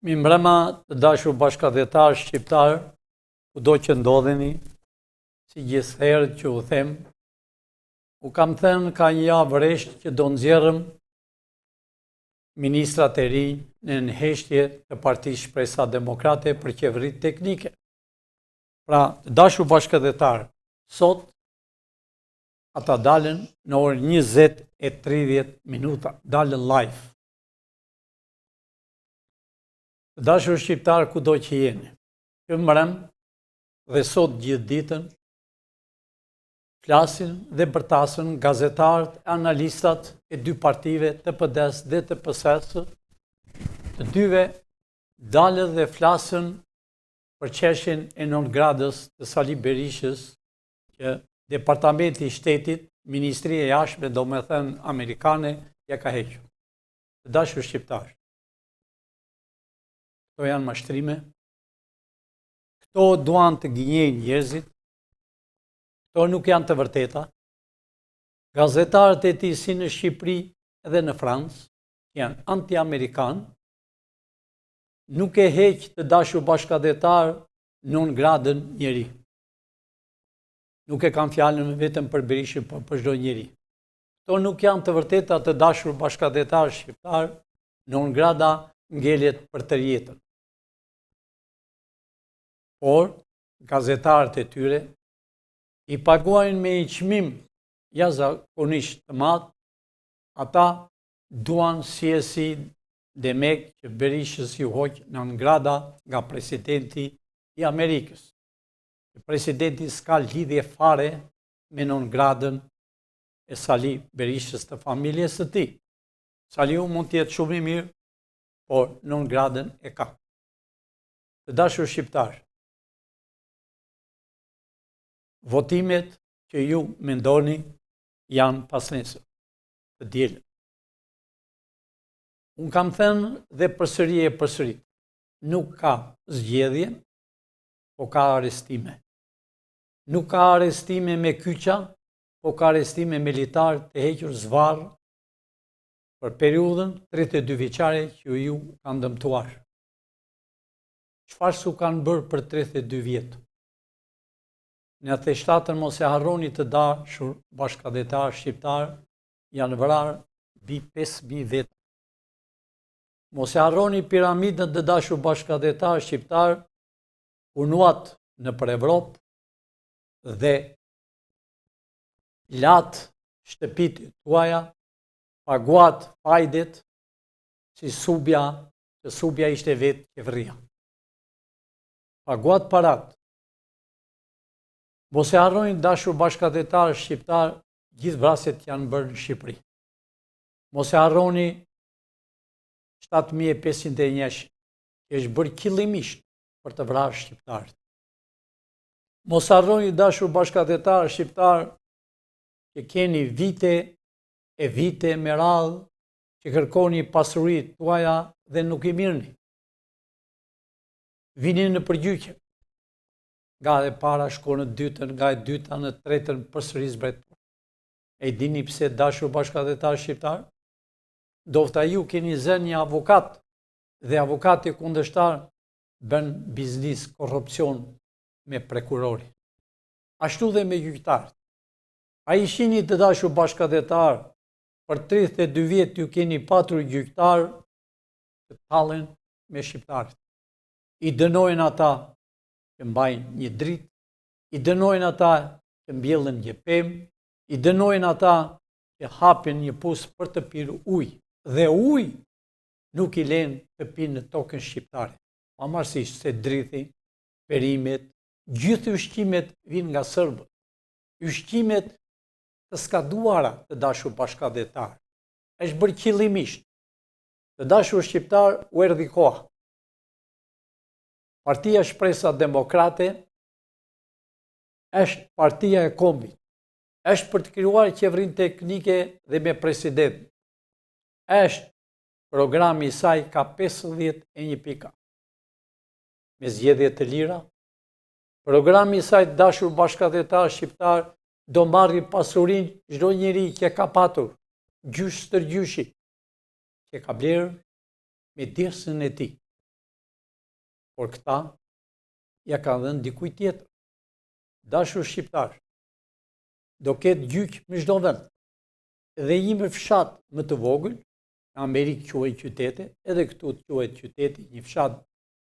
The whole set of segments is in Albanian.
Mi mbrëma të dashur bashkëdhetar shqiptar, kudo që ndodheni, si gjithë herë që u them, u kam thënë ka një javë resht që do nxjerrëm ministrat e ri në nënheshtje të Partisë Shpresa Demokrate për qeveritë teknike. Pra, të dashur bashkëdhetar, sot ata dalën në orën 20:30, dalën live. Të dashur shqiptar kudo që jeni, që mbrëm dhe sot gjithë ditën, flasin dhe bërtasën gazetarët, analistat e dy partive të PD-s dhe të PS-s, të dyve dalën dhe flasën për çështjen e non-gradës të Sali Berishës, që Departamenti i Shtetit, Ministria e Jashtme, domethënë amerikane, ja ka hequr. Të dashur shqiptar, këto janë mashtrime, këto duan të gënjejnë njerëzit, këto nuk janë të vërteta. Gazetarët e tij si në Shqipëri edhe në Francë janë anti-amerikan, nuk e heq të dashur bashkëdhetar non-gradën njeri. Nuk e kam fjalën vetëm për Berishën, por për çdo njeri. Këto nuk janë të vërteta të dashur bashkëdhetar shqiptar, non-grada ngelet për të jetën. Por gazetarët e tyre i paguajnë me një çmim jashtëzakonisht të madh, ata duan si demek që Berishës ju hoq non-grada nga presidenti i Amerikës. Presidenti s'ka lidhje fare me non-gradën e Sali Berishës të familjes së tij. Saliu mund të jetë shumë i mirë, por non-gradën e ka. Të dashur shqiptar, votimet që ju mendoni janë pasnesër, të dielën. Unë kam thënë dhe përsëri, nuk ka zgjedhje, po ka arestime. Nuk ka arestime me kyça, po ka arestime militar të hequr zvarr për periudhën 32 vjeçare që ju kanë dëmtuar. Çfarë s'u kanë bërë për 32 vjet? Në ateshtatën mos e harroni të dashur bashkëdhetar shqiptar, janë vrarë mbi 5.000 vetë. Mos e harroni piramidën të dashur bashkëdhetar shqiptar, punuat nëpër Evropë dhe latë shtëpitë tuaja, paguat fajdet si subja, që subja ishte vetë qeveria. Paguat parat. Mos e harroni dashur bashkëdhetar shqiptar, gjithë vrasjet janë bërë në Shqipëri. Mos e harroni 7.500 njesh, që është bërë qëllimisht për të vrarë shqiptarët. Mos harroni dashur bashkëdhetar shqiptar, që keni vite e vite me radhë që kërkoni pasuritë tuaja dhe nuk i mirëni. Vini në përgjyqje. Nga e para shkon në dytën, nga e dyta në tretën, përsëri zbretur. E dini pse dashur bashkëdhetar shqiptar? Dofta ju keni zënë një avokat dhe avokati kundërshtar bën biznis korrupsion me prokurori. Ashtu dhe me gjyqtarët. A i shini të dashur bashkëdhetar, për 32 vjet ju keni patur gjyqtar që tallen me shqiptarët. I dënojnë ata që mbajnë një dritë, i dënojnë ata që mbjellën një pemë, i dënojnë ata që hapin një pus për të pirë ujë, dhe ujë nuk i lënë të pinë në tokën shqiptare. Pavarësisht se drithi, perimet, gjithë ushqimet vinë nga serbët. Ushqimet të skaduara të dashur bashkëdhetar. Është bërë qëllimisht. Të dashur shqiptar, u erdhi koha. Partia Shpresa Demokrate është partia e kombit. Është për të krijuar qeverinë teknike dhe me president. Është programi i saj ka 51 pika. Me zgjedhje të lira, programi i saj dashur bashkëdhetar shqiptar do marrë pasurinë çdo njeri që ka patur gjysh tërgjyshi, që ka blerë me djersën e tij. por këta ja ka dhënë dikujt tjetër. Dashur shqiptar, do ketë gjyq me çdo vend. Dhe një fshat më të vogël, në Amerikë quhet qytete, edhe këtu quhet qyteti, një fshat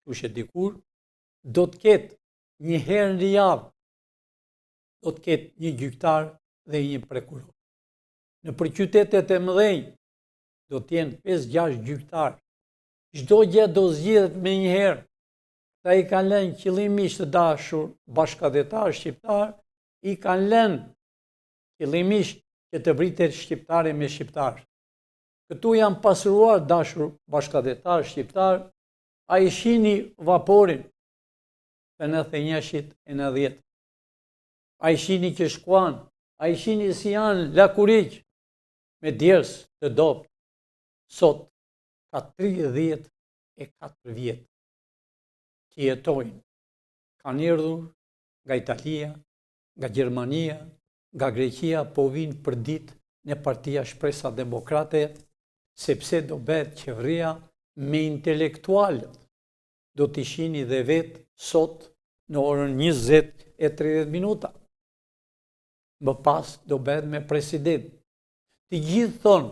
kushe dikur, do të ketë një herë në javë, do të ketë një gjyktar dhe një prokuror. Në për qytetet e mëdhenj, do të jenë 5-6 gjyktar. Çdo gjë do zgjidhet me një herë. Ta i kanë lënë qëllimisht të dashur bashkëdhetar shqiptar, i kanë lënë qëllimisht që të vritet shqiptari me shqiptar. Këtu janë pasuruar dashur bashkëdhetar shqiptar, a i shihni vaporin të 91-shit e 90. A i shihni që shkuan, a i shihni si janë lakuriq me djers të dopt. Sot ka 34 vjet që jetojnë. Kanë erdhur nga Italia, nga Gjermania, nga Greqia, po vinë për ditë në Partia Shpresa Demokrate, sepse do bëhet qeveria me intelektualët. Do t'i shihni dhe vetë sot në orën 20:30. Më pas do bëhet me president. Të gjithë thonë,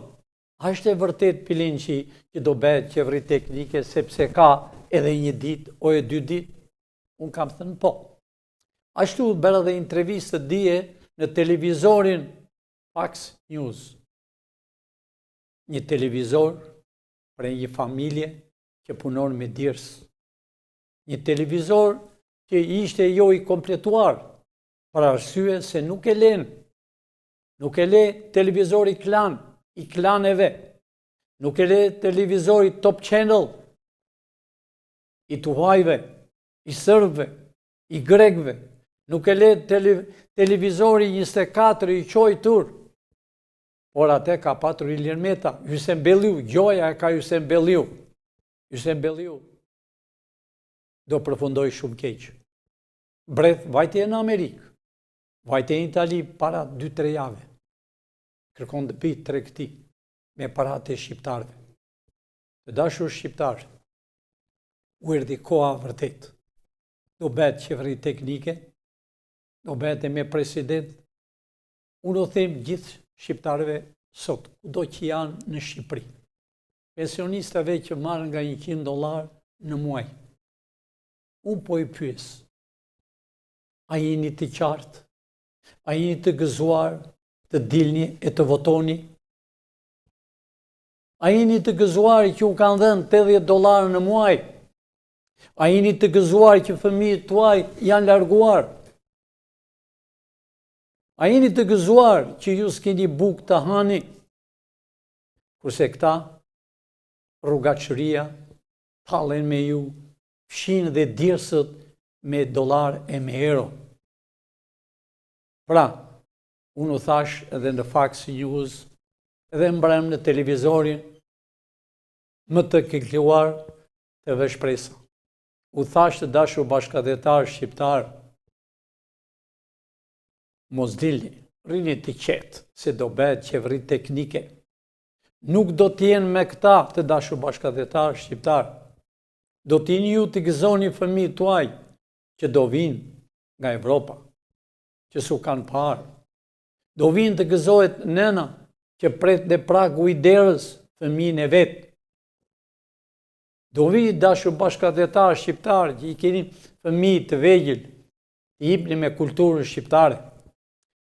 a është e vërtet Pilinçi që do bëhet qeveri teknike sepse ka edhe një ditë o e 2 ditë? Unë kam thënë po. Ashtu bëra dhe intervistë dje në televizorin Fox News. Një televizor për një familje që punon me djers. Një televizor që ishte jo i kompletuar, për arsye se nuk e len televizori i klaneve, nuk e le televizori Top Channel, i tuajve, i sërbëve, i grekve, nuk e le televizori 24 i qojtur, por atë ka patur Ilir Meta, Hysem Belliu, gjoja e ka Hysem Belliu. Hysem Belliu do përfundoj shumë keq. Breth vajtje në Amerikë, vajtje në Itali para 2-3 jave. Kërkon të pi tregti me paratë e shqiptarëve. Të dashur shqiptarë, u erdhi koha vërtet. Do bëhet qeveri teknike, do bëhet me president. Unë do them gjithë shqiptarëve sot, kudo që janë në Shqipëri, pensionistave që marrën nga $100 në muaj. Unë po i pyes, a jeni të qartë, a jeni të gëzuar të dilni e të votoni? A jeni të gëzuar që u kanë dhënë $80 në muaj? A jeni të gëzuar që fëmijët tuaj janë larguar? A jeni të gëzuar që ju s'keni bukë të hani? Kurse këta, rrugatshëria, tallen me ju, fshinë dhe djersët me dollar e me euro. Pra, unë u thash edhe në Fox News, edhe mbrëm në televizorin, më të këllëuar të Shpresa. U thash të dashur bashkëdhetar shqiptar, mos dilni, rini të qetë, se do bëhet qeveri teknike. Nuk do t'jenë me këta të dashur bashkëdhetar shqiptar. Do t'jeni ju të gëzoni fëmijët tuaj që do vinë nga Evropa, që s'u kanë parë. Do vinë të gëzohet nëna që pret në pragu i derës fëmijën e vetë. Do vinë dashur bashkëdhetar shqiptar që i keni fëmijë të vegjël, të jepni me kulturën shqiptare.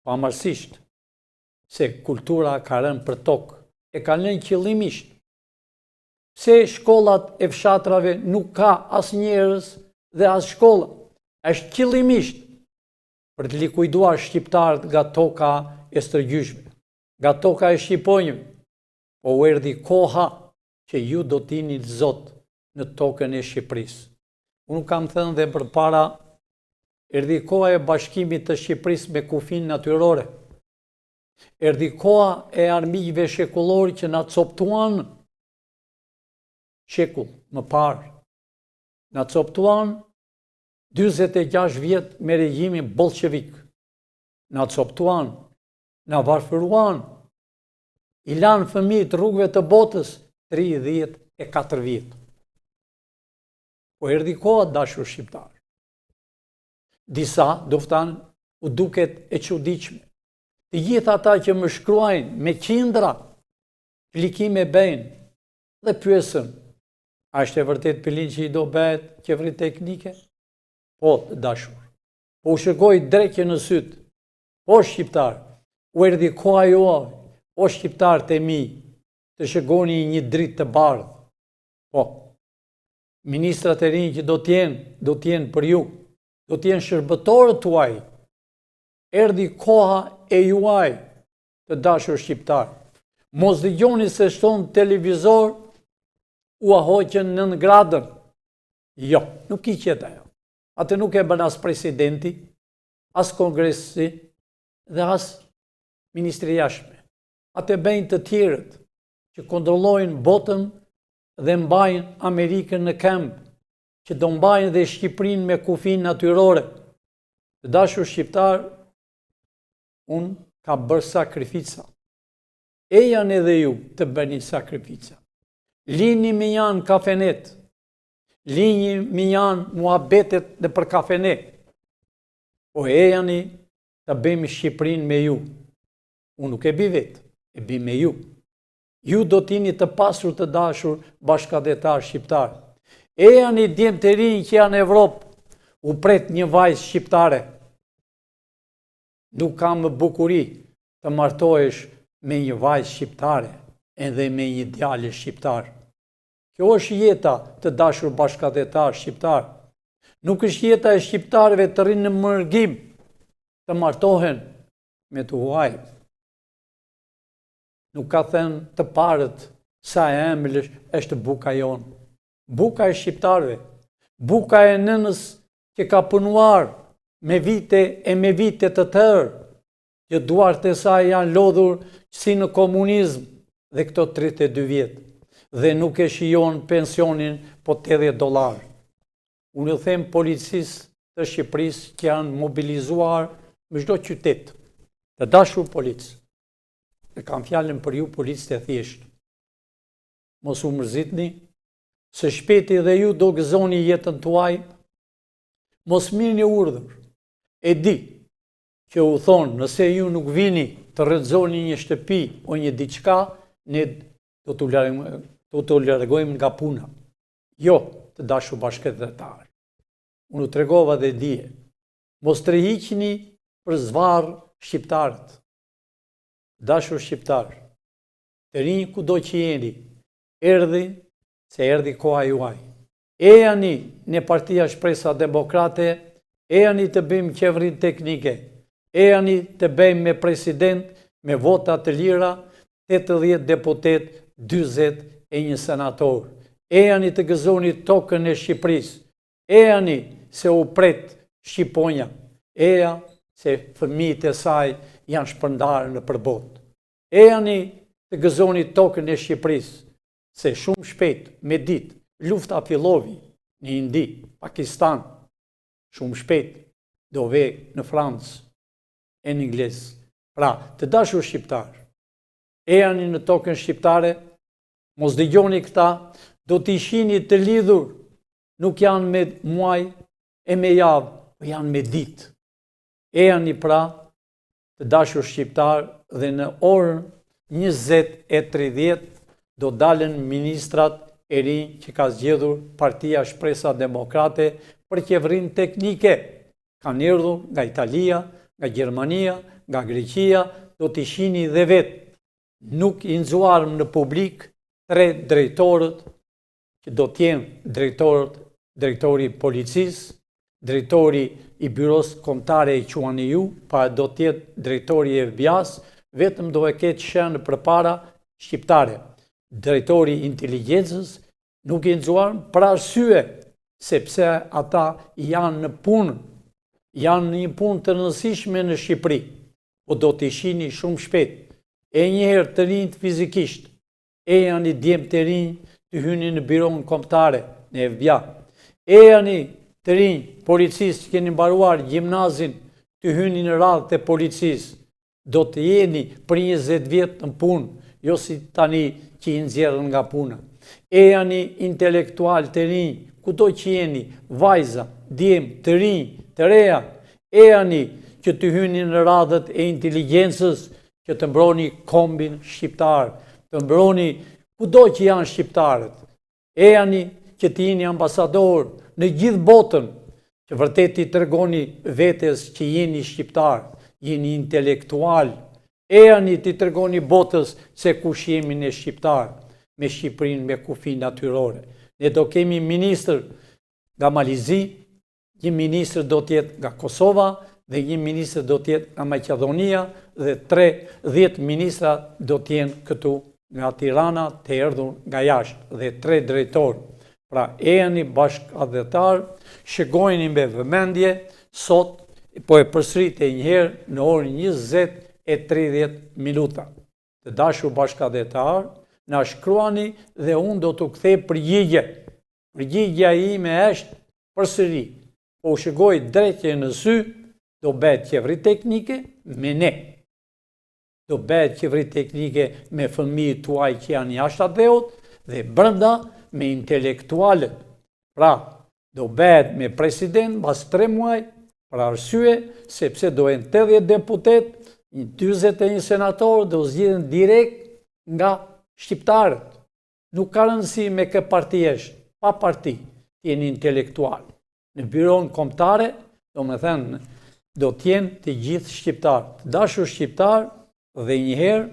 Pamërsisht se kultura ka rënë për tokë, e ka lënë qëllimisht. Se shkollat e fshatrave nuk ka as njerëz dhe as shkolla. Është qëllimisht për të likuiduar shqiptarët nga toka e stërgjyshme, nga toka e shqiponjëve. Po u erdhi koha që ju do t'jeni zot në tokën e Shqipërisë. Unë kam thënë dhe përpara, erdhi koha e bashkimit të Shqipërisë me kufin natyrore. Erdhi koha e armiqve shekullor që na coptuan shekull më parë. Na coptuan 46 vjet me regjimin bolshevik. Na coptuan, na varfëruan, i lanë fëmijët rrugëve të botës 34 vjet. Po erdhi koha, dashur shqiptar. Disa do ftan u duket e çuditshme. Të gjithë ata që më shkruajnë me qindra klikime bëjnë dhe pyesën, a është e vërtet Pelin që i do bëhet qeveri teknike? Po, të dashur. Po u shikoj drejtje në syt. Po shqiptar, u erdhi koha juaj, o shqiptar të mi, të shikoni një dritë të bardhë. Po, ministrat e rinj që do t'jenë për ju, do t'jenë shërbëtorët tuaj. Erdhi koha e juaj, të dashur shqiptar. Mos dëgjoni se shton televizor u ahoqën në gradën. Jo, nuk i qeta jo. Atë nuk e bën as presidenti, as kongresi dhe as ministri jashtme. Atë bëjnë të tjerët që kontrollojnë botën dhe mbajnë Amerikën në këmbë, që do mbajnë dhe Shqipërinë me kufin natyrore. Të dashur shqiptar, unë ka bërë sakrifica. E janë edhe ju të bëni sakrifica. Lini me janë kafenet, lini me janë muhabetet dhe për kafenet. Po e janë të bëjmë Shqipërinë me ju. Unë nuk e bi vetë, e bi me ju. Ju do t'jeni të pasur të dashur bashkëdhetar shqiptar. E janë djemë të rinj që janë Evropë, u pret një vajzë shqiptare. Nuk kam më bukuri të martohesh me një vajzë shqiptare edhe me një djalë shqiptar. Kjo është jeta të dashur bashkëdhetar shqiptar. Nuk është jeta e shqiptarëve të rinë në mërgim të martohen me të huaj. Nuk ka thënë të parët sa e emël është buka jonë. Buka e shqiptarëve, buka e nënës që ka punuar me vite e me vite të tërë, që duart e saj janë lodhur si në komunizm dhe këto 32 vjetë, dhe nuk e shijon pensionin po $80. Unë them policisë të Shqipërisë që janë mobilizuar në çdo qytet, të dashur policë, dhe kam fjalën për ju policët e thjeshtë. Mos u mërzitni, se shpeti dhe ju do gëzoni jetën tuaj, mos mirë një urdhër. E di që u thonë, nëse ju nuk vini të rrëzoni një shtëpi o një diçka, ne do të largojmë nga puna. Jo, të dashur bashkëdhetar. Unë u tregova dhe dije, mos të rihiqni për zvarr shqiptarët. Dashur shqiptar, të rinj kudo që jeni, se erdhi koha juaj. E janë në Partia Shpresa Demokrate, e janë të bëjmë qeverin teknike, e janë të bëjmë me president, me vota të lira, 80 deputet, 41 senator. E janë të gëzoni tokën e Shqipërisë, e janë se u pret Shqiponja, e janë se fëmijët e saj janë shpërndarë në përbot. E janë të gëzoni tokën e Shqipërisë, se shumë shpejt, me ditë, lufta fillovi në Indi, Pakistan, shumë shpejt, do ve në Francë e në Inglesë. Pra, të dashur shqiptar, e janë në tokën shqiptare, mos dëgjoni këta, do t'i shihni të lidhur, nuk janë me muaj e me javë, po janë me ditë. E janë pra, të dashur shqiptar, dhe në orën 20:30 do dalen ministrat e rinj që ka zgjedhur Partia Shpresa Demokrate për qeverinë teknike. Kanë erdhur nga Italia, nga Gjermania, nga Greqia, do t'i shihni dhe vetë. Nuk i nxuarëm në publik 3 drejtorët që do t'jenë drejtori i policisë, drejtori i byros kombëtare i quani ju, pa do t'jetë drejtori i FBI-s, vetëm do e ketë shenë përpara shqiptare. Drejtori i inteligjencës nuk i nxuarëm për arsye sepse ata janë në punë, janë në një punë të rëndësishme në Shqipëri, po do t'i shihni shumë shpejt. E njëherë të rinjt fizikisht, e janë i djemë të rinj të hyni në biron kombëtare në FBI. E janë të rinj policisë që keni mbaruar gjimnazin të hyni në radhë të policisë. Do të jeni për 20 vjetë në punë, jo si tani që i nxjerrën nga puna. E janë intelektual të rinj, kudo që jeni, vajza, djem, të rinj, të reja, ejani që të hyni në radhët e inteligjencës, që të mbroni kombin shqiptar, të mbroni kudo që janë shqiptarët. Ejani që të jeni ambasador në gjithë botën, që vërtet i tregoni vetes që jeni shqiptar, jeni intelektual. Ejani të tregoni botës se kush jemi ne shqiptar, me Shqipërinë me kufi natyrore. Ne do kemi ministër nga Malizi, një ministër do tjetë nga Kosova, dhe një ministër do tjetë nga Maqedonia, dhe 10 ministra do tjenë këtu nga Tirana të erdhur nga jashtë, dhe 3 drejtorë. Pra ejani bashkëdhetar, shkojeni me vëmendje, sot po e përsërit e njëherë në orën 20:30 minuta. Të dashur bashkëdhetar, na shkruani dhe unë do të kthej përgjigje. Përgjigja ime është përsëri, po shkoj drejtje në sy, do bëhet qeveri teknike me ne. Do bëhet qeveri teknike me fëmijët tuaj që janë jashtë dheut dhe brenda me intelektualët. Pra, do bëhet me president pas 3 muaj, për arsye sepse do jenë 80 deputet, 41 senator do zgjidhen direkt nga shqiptarët. Nuk ka rëndësi me kë parti është, pa parti, t'jeni intelektual. Në byron kombëtare, do me thënë, do t'jenë të gjithë shqiptarë. Dashur shqiptarë dhe njëherë,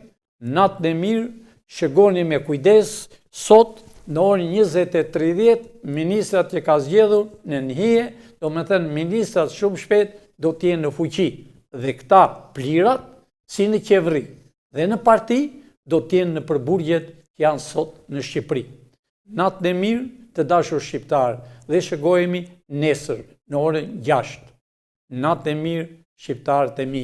natën e mirë, shkoni me kujdes, sot në orën 20:30, ministrat që ka zgjedhur në njëhije, do me thënë, ministrat shumë shpejt do t'jenë në fuqi. Dhe këta plirat, si në qeveri dhe në parti, do t'jenë në përburgjet që janë sot në Shqipëri. Natën e mirë të dashur shqiptarë dhe shkojemi nesër në orën 6. Natën e mirë shqiptarët e mi.